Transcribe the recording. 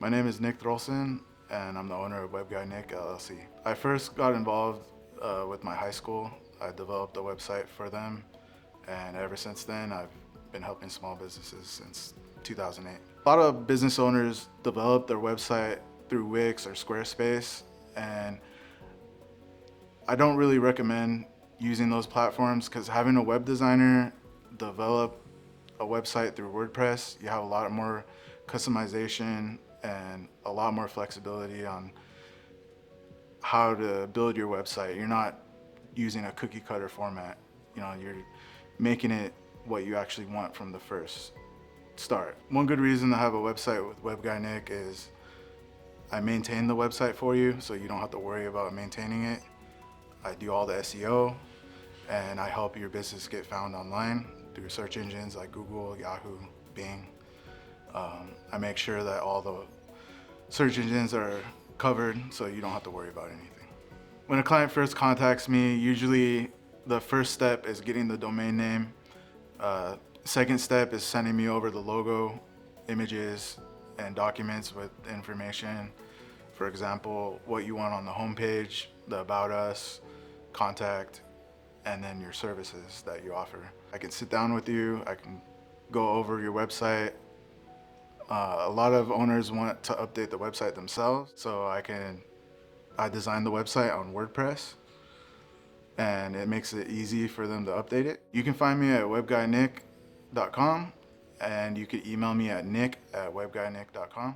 My name is Nick Throlson, and I'm the owner of WebGuyNick LLC. I first got involved with my high school. I developed a website for them, and ever since then, I've been helping small businesses since 2008. A lot of business owners develop their website through Wix or Squarespace, and I don't really recommend using those platforms because having a web designer develop a website through WordPress, you have a lot more customization and a lot more flexibility on how to build your website. You're not using a cookie cutter format. You're making it what you actually want from the first start. One good reason to have a website with WebGuyNick is I maintain the website for you, so you don't have to worry about maintaining it. I do all the SEO, and I help your business get found online through search engines like Google, Yahoo, Bing. I make sure that all the search engines are covered so you don't have to worry about anything. When a client first contacts me, usually the first step is getting the domain name. Second step is sending me over the logo, images, and documents with information. For example, what you want on the homepage, the About Us, contact, and then your services that you offer. I can sit down with you, I can go over your website. A lot of owners want to update the website themselves, so I design the website on WordPress, and it makes it easy for them to update it. You can find me at webguynick.com, and you can email me at nick@webguynick.com.